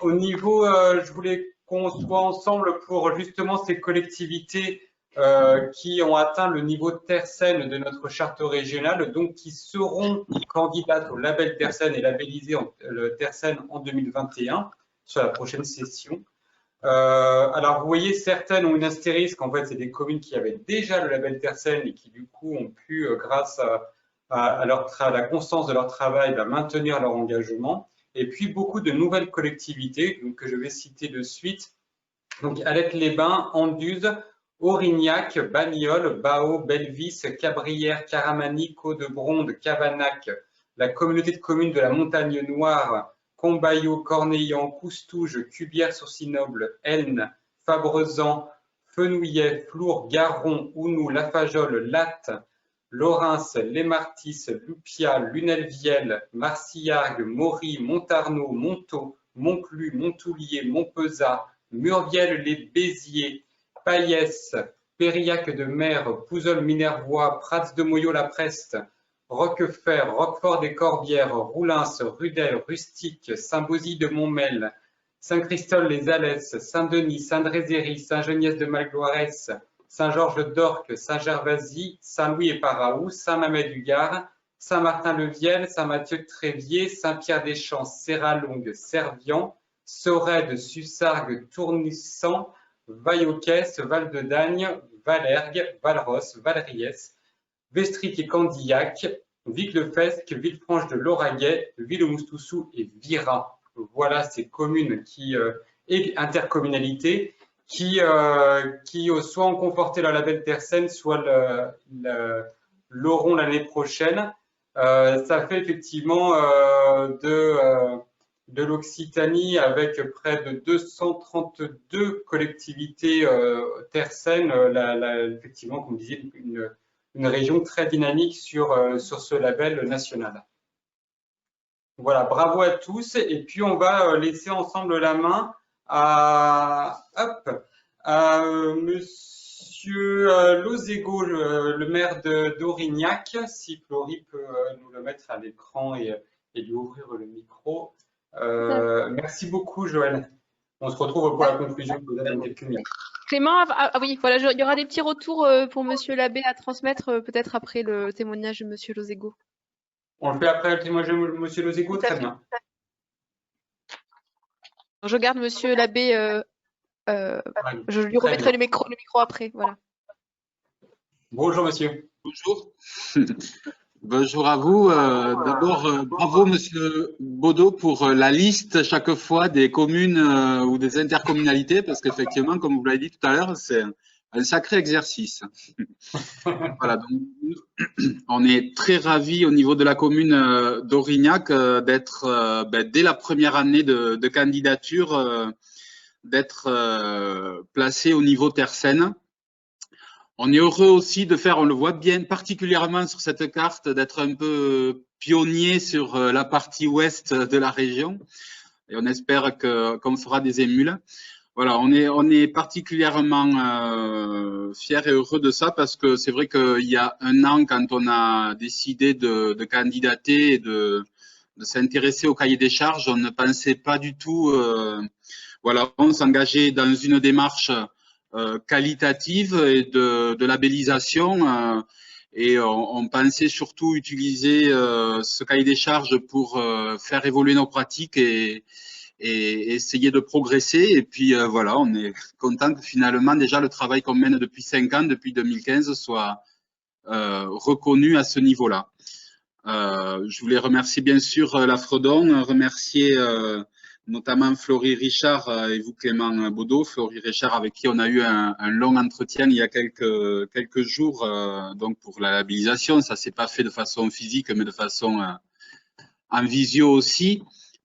Au niveau, je voulais qu'on soit ensemble pour justement ces collectivités qui ont atteint le niveau Tersen de notre charte régionale, donc qui seront candidates au label Tersen et labellisées le Tersen en 2021 sur la prochaine session. Alors, vous voyez, certaines ont une astérisque. En fait, c'est des communes qui avaient déjà le label Tersen et qui, du coup, ont pu, grâce à la constance de leur travail, maintenir leur engagement. Et puis, beaucoup de nouvelles collectivités donc, que je vais citer de suite. Donc, Alette-les-Bains, Anduze, Aurignac, Bagnoles, Bao, Belvis, Cabrières, Caramani, Caux-de-Bronde, Cavanac, la communauté de communes de la Montagne Noire, Combaillot, Cornillan, Coustouge, Cubières-sur-Sinoble, Elne, Fabrezan, Fenouillet, Flour, Garon, Ounou, Lafajol, Latte, Lorens, Les Martis, Lupia, Lunelvielle, Marcillargues, Maury, Montarnot, Montaut, Montclus, Montoulier, Montpezat, Murviel-les-Béziers, Paillès, Périac de Mer, Pouzols-Minervois, Prats-de-Moyaux-la-Preste, Roquefort, Roquefort-des-Corbières, Roulins, Rudel, Rustique, Saint-Bosy-de-Montmel, Saint-Christol-les-Alès, Saint-Denis, Saint-Drézéry, Saint-Geniès-de-Malgloirès, Saint-Georges-d'Orques, Saint-Gervasy, Saint-Louis-et-Paraou, Saint-Mamet-du-Gard, Saint-Martin-le-Viel, Saint-Mathieu-de-Tréviers, Saint-Pierre-des-Champs, Serralongue, Servian, Sorède, Sussargues, Tournissan, Vaillocès, Val-de-Dagne, Valergue, Valros, Valriès, Vestric et Candillac, Vic-le-Fesque, Villefranche de Lauragais, Ville-aux-Moustoussous et Vira. Voilà ces communes et intercommunalités qui soit ont conforté leur label Tersen, soit l'auront l'année prochaine. Ça fait effectivement de l'Occitanie avec près de 232 collectivités Tersen, effectivement, comme vous disiez, une région très dynamique sur ce label national. Voilà, bravo à tous. Et puis, on va laisser ensemble la main à Monsieur Lozego, le maire d'Aurignac, si Florie peut nous le mettre à l'écran et lui ouvrir le micro. Merci beaucoup, Joël. On se retrouve pour la conclusion dans quelques minutes. Clément, oui, voilà, il y aura des petits retours pour Monsieur Labbé à transmettre, peut-être après le témoignage de Monsieur Lozego. On le fait après le témoignage de Monsieur Lozego, très bien. Je garde Monsieur Labbé, je lui remettrai le micro après, voilà. Bonjour monsieur. Bonjour. Bonjour à vous. D'abord, bravo Monsieur Baudot pour la liste chaque fois des communes ou des intercommunalités, parce qu'effectivement, comme vous l'avez dit tout à l'heure, c'est un sacré exercice. Voilà, donc on est très ravis au niveau de la commune d'Aurignac d'être, dès la première année de candidature, d'être placé au niveau Tersen. On est heureux aussi de faire, on le voit bien particulièrement sur cette carte, d'être un peu pionnier sur la partie ouest de la région. Et on espère qu'on fera des émules. Voilà, on est particulièrement fiers et heureux de ça parce que c'est vrai qu'il y a un an, quand on a décidé de candidater et de s'intéresser au cahier des charges, on ne pensait pas du tout, voilà, on s'engageait dans une démarche qualitative et de labellisation et on pensait surtout utiliser ce cahier des charges pour faire évoluer nos pratiques et essayer de progresser. Et puis voilà, on est content que finalement déjà le travail qu'on mène depuis 5 ans, depuis 2015, soit reconnu à ce niveau-là. Je voulais remercier bien sûr la Fredon, remercier notamment Florie Richard et vous Clément Baudot. Florie Richard avec qui on a eu un long entretien il y a quelques jours donc pour la labellisation. Ça s'est pas fait de façon physique mais de façon en visio aussi.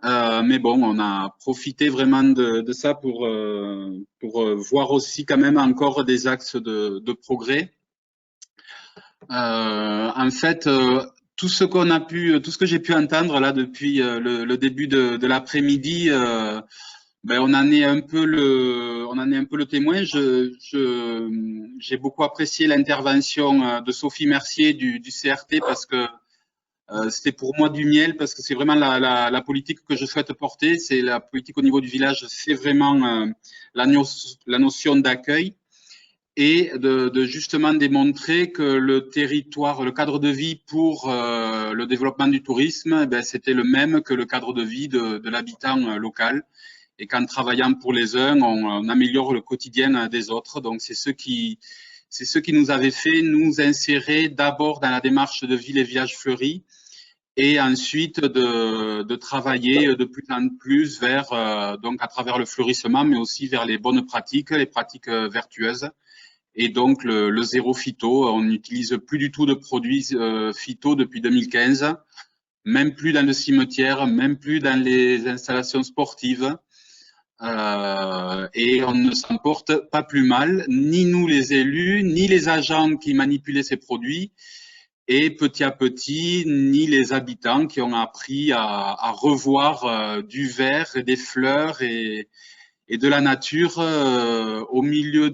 Mais bon, on a profité vraiment de ça pour voir aussi quand même encore des axes de progrès. En fait, tout ce que j'ai pu entendre là depuis le début de l'après-midi, on en est un peu le témoin. J'ai beaucoup apprécié l'intervention de Sophie Mercier du CRT parce que C'était pour moi du miel parce que c'est vraiment la politique que je souhaite porter. C'est la politique au niveau du village, c'est vraiment la notion d'accueil et de justement démontrer que le territoire, le cadre de vie pour le développement du tourisme, c'était le même que le cadre de vie de l'habitant local. Et qu'en travaillant pour les uns, on améliore le quotidien des autres. Donc, c'est ce qui nous avait fait nous insérer d'abord dans la démarche de ville et village fleuris et ensuite de travailler de plus en plus vers, donc à travers le fleurissement, mais aussi vers les bonnes pratiques, les pratiques vertueuses. Et donc, le zéro phyto, on n'utilise plus du tout de produits phyto depuis 2015, même plus dans le cimetière, même plus dans les installations sportives. Et on ne s'en porte pas plus mal, ni nous les élus, ni les agents qui manipulaient ces produits, et petit à petit, ni les habitants qui ont appris à revoir du vert, et des fleurs et de la nature au milieu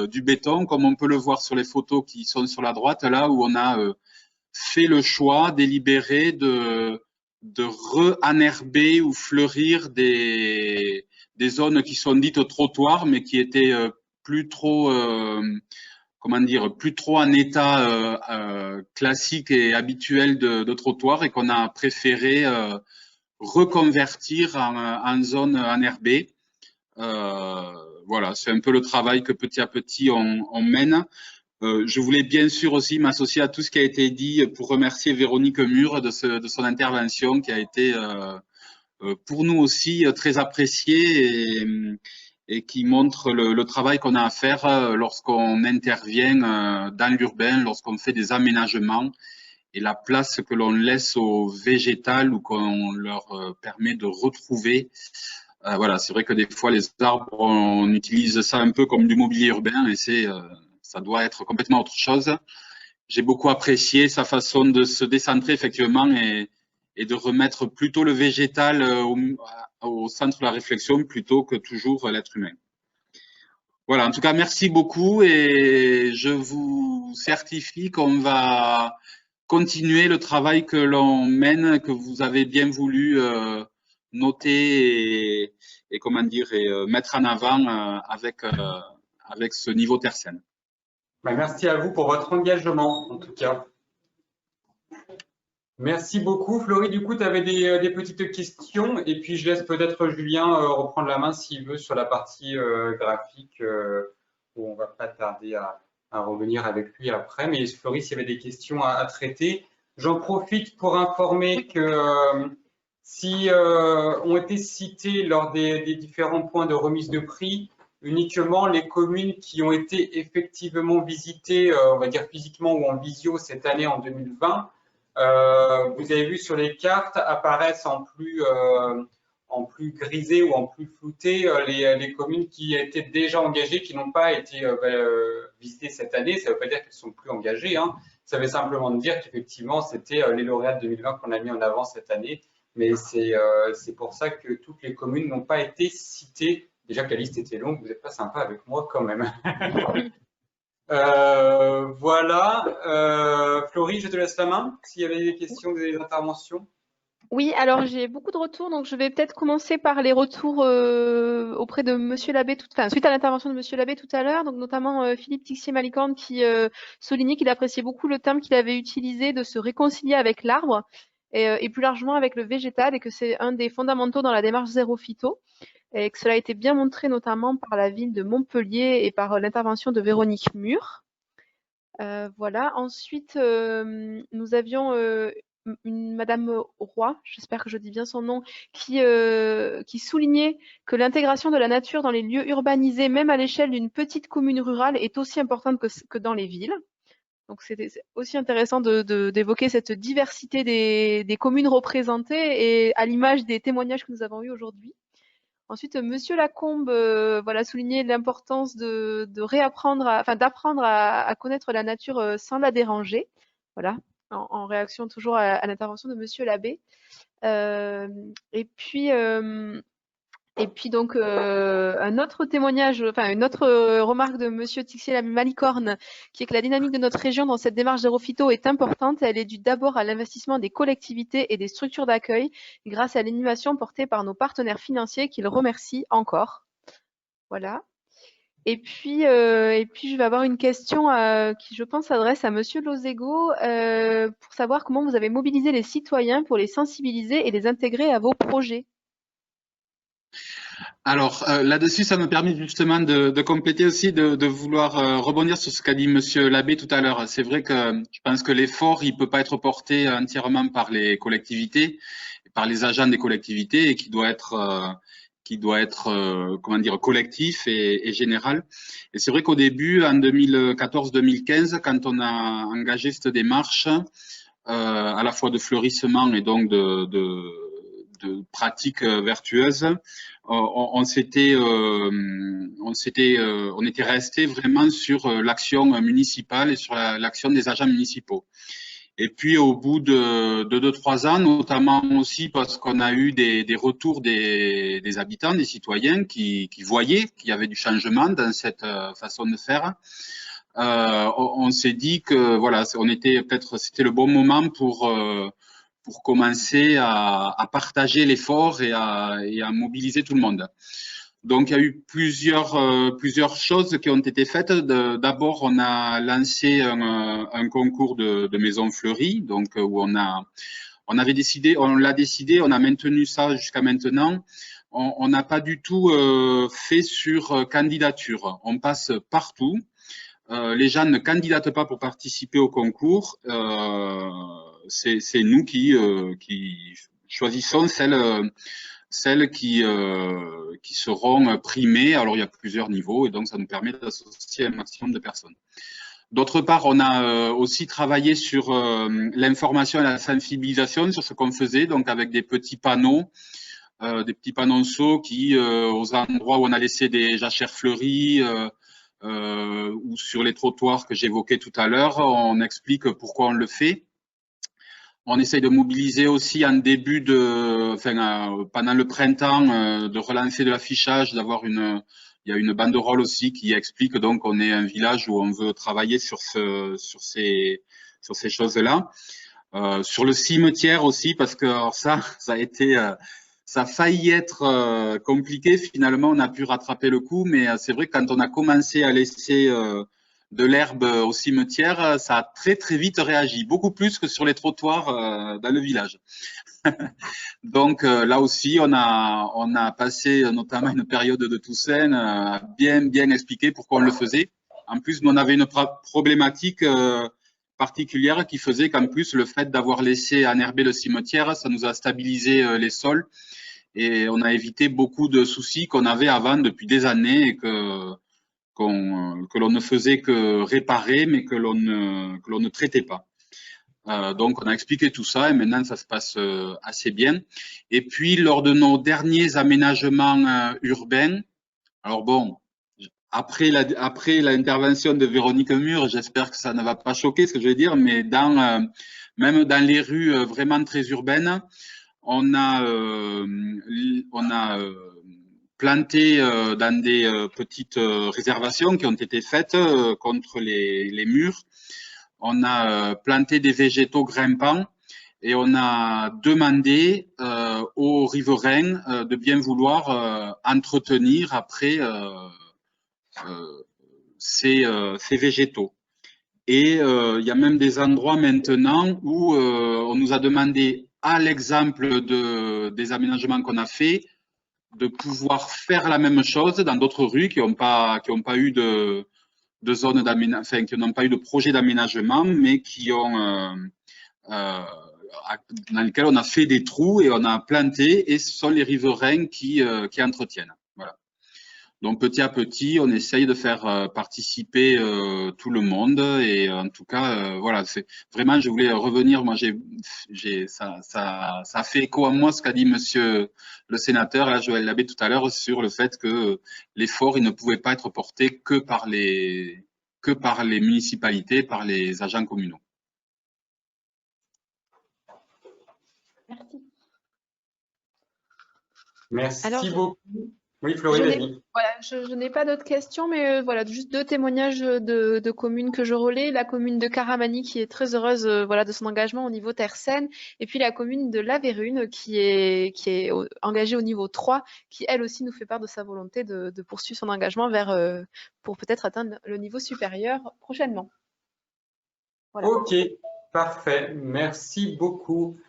du béton, comme on peut le voir sur les photos qui sont sur la droite, là où on a fait le choix délibéré de re-enherber ou fleurir des zones qui sont dites trottoirs, mais qui étaient plus trop, comment dire, plus trop en état classique et habituel de trottoir et qu'on a préféré reconvertir en zone enherbée. Voilà, c'est un peu le travail que petit à petit on mène. Je voulais bien sûr aussi m'associer à tout ce qui a été dit pour remercier Véronique Mur de son intervention qui a été pour nous aussi très appréciée et qui montre le travail qu'on a à faire lorsqu'on intervient dans l'urbain, lorsqu'on fait des aménagements et la place que l'on laisse aux végétales ou qu'on leur permet de retrouver. Voilà, c'est vrai que des fois les arbres, on utilise ça un peu comme du mobilier urbain et ça doit être complètement autre chose. J'ai beaucoup apprécié sa façon de se décentrer effectivement et de remettre plutôt le végétal au centre de la réflexion plutôt que toujours l'être humain. Voilà, en tout cas, merci beaucoup et je vous certifie qu'on va continuer le travail que l'on mène, que vous avez bien voulu noter et comment dire, et mettre en avant avec ce niveau tertiaire. Merci à vous pour votre engagement, en tout cas. Merci beaucoup. Florie, du coup, tu avais des petites questions et puis je laisse peut-être Julien reprendre la main s'il veut sur la partie graphique où on va pas tarder à revenir avec lui après. Mais Florie, s'il y avait des questions à traiter, j'en profite pour informer que si ont été cités lors des différents points de remise de prix, uniquement les communes qui ont été effectivement visitées, on va dire physiquement ou en visio cette année en 2020, vous avez vu sur les cartes apparaissent en plus grisé ou en plus flouté les communes qui étaient déjà engagées, qui n'ont pas été visitées cette année. Ça ne veut pas dire qu'elles sont plus engagées, hein. Ça veut simplement dire qu'effectivement, c'était les lauréats de 2020 qu'on a mis en avant cette année. Mais c'est pour ça que toutes les communes n'ont pas été citées. Déjà que la liste était longue, vous n'êtes pas sympa avec moi quand même. Voilà. Florie, je te laisse la main s'il y avait des questions, des interventions. Oui, alors j'ai beaucoup de retours, donc je vais peut-être commencer par les retours auprès de Monsieur Labbé, suite à l'intervention de Monsieur Labbé tout à l'heure, donc notamment Philippe Tixier-Malicorne qui soulignait qu'il appréciait beaucoup le terme qu'il avait utilisé de se réconcilier avec l'arbre et plus largement avec le végétal et que c'est un des fondamentaux dans la démarche zéro phyto et que cela a été bien montré notamment par la ville de Montpellier et par l'intervention de Véronique Mur. Voilà. Ensuite, nous avions une Madame Roy, j'espère que je dis bien son nom, qui soulignait que l'intégration de la nature dans les lieux urbanisés, même à l'échelle d'une petite commune rurale, est aussi importante que dans les villes. Donc c'était aussi intéressant d'évoquer cette diversité des communes représentées et à l'image des témoignages que nous avons eus aujourd'hui. Ensuite, Monsieur Lacombe voilà, soulignait l'importance d'apprendre à connaître la nature sans la déranger. Voilà, en réaction toujours à l'intervention de Monsieur Labbé. Et puis Et puis donc un autre témoignage, enfin une autre remarque de Monsieur Tixier Malicorne, qui est que la dynamique de notre région dans cette démarche zéro-phyto est importante. Elle est due d'abord à l'investissement des collectivités et des structures d'accueil, grâce à l'innovation portée par nos partenaires financiers, qu'ils remercient encore. Voilà. Et puis je vais avoir une question qui, je pense, s'adresse à Monsieur Lozego pour savoir comment vous avez mobilisé les citoyens pour les sensibiliser et les intégrer à vos projets. Alors là-dessus, ça me permet justement de compléter aussi, de vouloir rebondir sur ce qu'a dit Monsieur Labbé tout à l'heure. C'est vrai que je pense que l'effort, il peut pas être porté entièrement par les collectivités, par les agents des collectivités, et qui doit être comment dire, collectif et général. Et c'est vrai qu'au début, en 2014-2015, quand on a engagé cette démarche, à la fois de fleurissement et donc de pratiques vertueuses, on était resté vraiment sur l'action municipale et sur l'action des agents municipaux. Et puis au bout de 2-3 ans, notamment aussi parce qu'on a eu des retours des habitants, des citoyens qui voyaient qu'il y avait du changement dans cette façon de faire, on s'est dit que voilà, c'était le bon moment pour commencer à partager l'effort et à mobiliser tout le monde. Donc, il y a eu plusieurs choses qui ont été faites. D'abord, on a lancé un concours de maisons fleuries, donc où on l'a décidé, on a maintenu ça jusqu'à maintenant. On n'a pas du tout fait sur candidature. On passe partout. Les gens ne candidatent pas pour participer au concours. C'est nous qui choisissons celles qui seront primées. Alors, il y a plusieurs niveaux et donc ça nous permet d'associer un maximum de personnes. D'autre part, on a aussi travaillé sur l'information et la sensibilisation sur ce qu'on faisait, donc avec des petits panneaux qui, aux endroits où on a laissé des jachères fleuries, ou sur les trottoirs que j'évoquais tout à l'heure, on explique pourquoi on le fait. On essaye de mobiliser aussi pendant le printemps, de relancer de l'affichage, il y a une banderole aussi qui explique donc qu'on est un village où on veut travailler sur ces choses-là. Sur le cimetière aussi, parce que alors ça a failli être compliqué. Finalement, on a pu rattraper le coup, mais c'est vrai que quand on a commencé à laisser de l'herbe au cimetière, ça a très très vite réagi, beaucoup plus que sur les trottoirs dans le village. Donc là aussi, on a passé notamment une période de Toussaint à bien expliquer pourquoi on le faisait. En plus, nous on avait une problématique particulière qui faisait qu'en plus le fait d'avoir laissé enherber le cimetière, ça nous a stabilisé les sols et on a évité beaucoup de soucis qu'on avait avant depuis des années et que l'on ne faisait que réparer, mais que l'on ne traitait pas. Donc, on a expliqué tout ça et maintenant, ça se passe assez bien. Et puis, lors de nos derniers aménagements urbains, alors bon, après l'intervention de Véronique Mur, j'espère que ça ne va pas choquer ce que je vais dire, mais même dans les rues vraiment très urbaines, on a planté dans des petites réservations qui ont été faites contre les murs. On a planté des végétaux grimpants et on a demandé aux riverains de bien vouloir entretenir après ces végétaux. Et il y a même des endroits maintenant où on nous a demandé, à l'exemple des aménagements qu'on a fait, de pouvoir faire la même chose dans d'autres rues qui n'ont pas eu de zones d'aménagement, enfin, qui n'ont pas eu de projet d'aménagement, mais dans lesquels on a fait des trous et on a planté, et ce sont les riverains qui entretiennent. Voilà. Donc petit à petit, on essaye de faire participer tout le monde et en tout cas, voilà, c'est vraiment, je voulais revenir. Moi, ça fait écho à moi ce qu'a dit Monsieur le sénateur, là, Joël Labbé tout à l'heure, sur le fait que l'effort, il ne pouvait pas être porté que par les municipalités, par les agents communaux. Merci. Merci Alors, beaucoup. Oui, Florie, vas-y. voilà, je n'ai pas d'autres questions, mais voilà, juste 2 témoignages de communes que je relais. La commune de Caramani qui est très heureuse voilà, de son engagement au niveau Tersen, et puis la commune de La Vérune qui est engagée au niveau 3, qui elle aussi nous fait part de sa volonté de poursuivre son engagement pour peut-être atteindre le niveau supérieur prochainement. Voilà. Ok, parfait. Merci beaucoup.